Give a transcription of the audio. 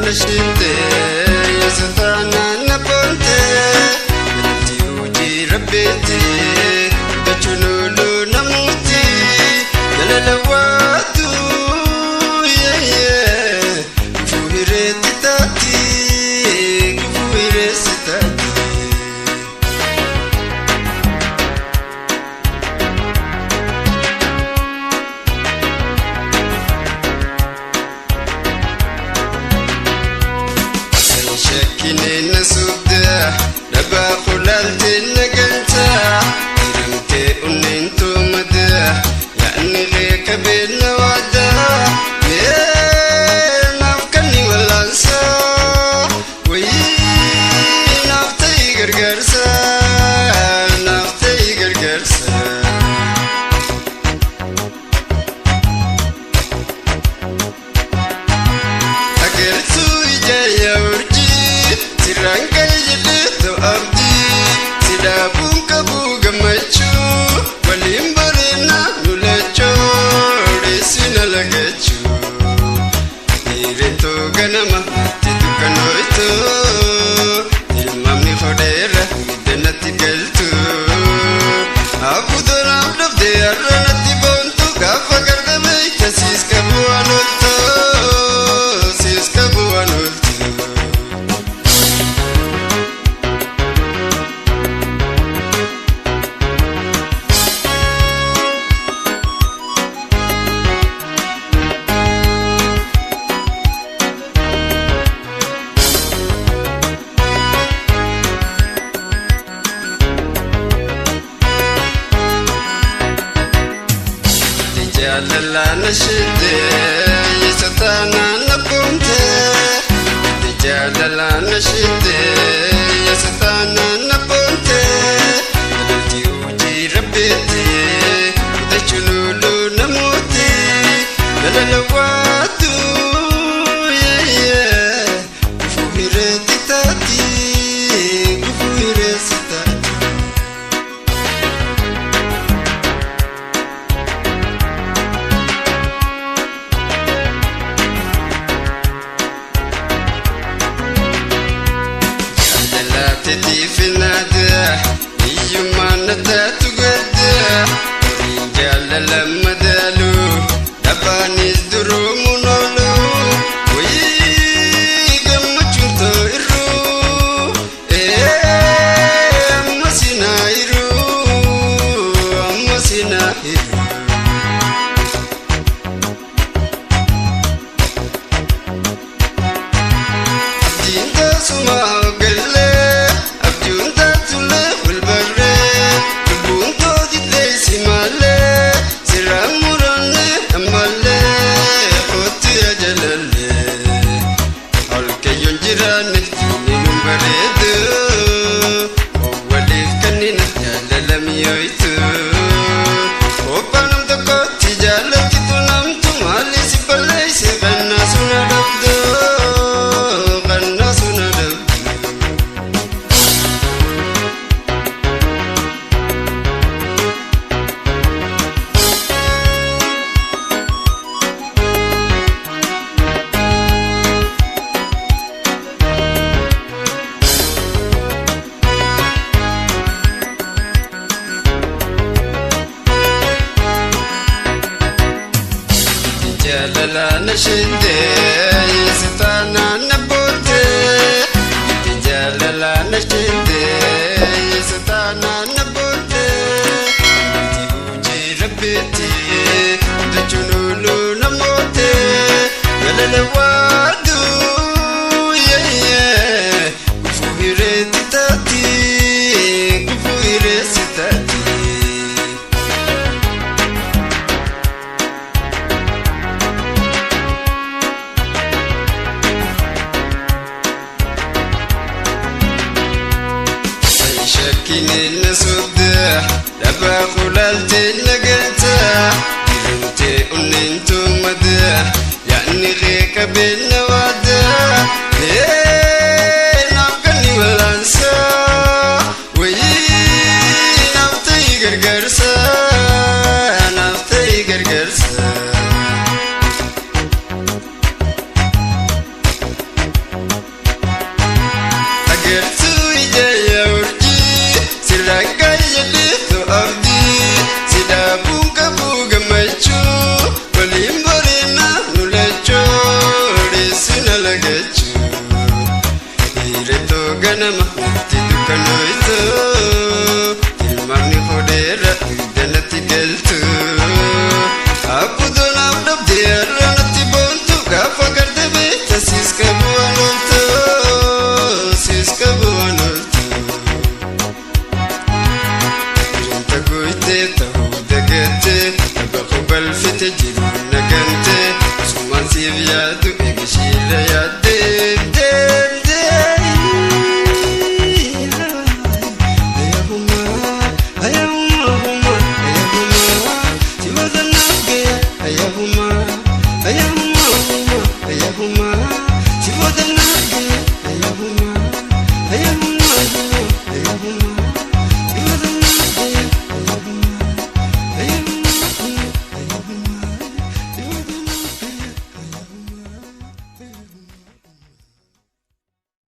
nashinte yasatana naponte tiuji rabete dachunulu namuti yalalawatu fuhire titati fuhire sitati Kinena subda daba khulalti naganta irante unintu mada yani leka bina wada ya nafkani walansa wi naftai gargarsa agar tu ijaya Rangkai jilid abdi sidabung kabuga machu walimbarina nulacho resina lagachu ireto ganama titukano itu ilmamni khodera denati galtu aku dalam dabde arranati bontu gafa gardame tasis kabuanulto sis kabuanulto Jalala nashide yasatana napunte Jalala nashide yasatana napunte Adalti uji rabete dachunulu namuti Yalalawatu fuhire titati fuhire sitati في النادى يما ندات قدا رجال لما دالو دباني الدرو منولو ويقم جنتو إرو أما سينايرو أما سينايرو دين سما قلة Jalala nashinde yasatana napunte Jalala nashinde yasatana napunte Tiuji rabete dachunulu namote Yalalawadu fuhire titati fuhire sitati Kinena subda daba khulalti naganta irante unintu mada yani gheka bina wada nafkani walansa wayi naftai gargarsa galchu Ireto ganama natti dukkanoitu Ilmaamni hodheera danatti galtu Abbuudonaaf dhabdee har'a natti boontu Gaafa garde beekta siis qabu waan ooltu Siis qabu waan ooltu Irinta gooytee ta'uu dagattee Bakka balfite jiru nagante Sumaan siif yaadu eegishii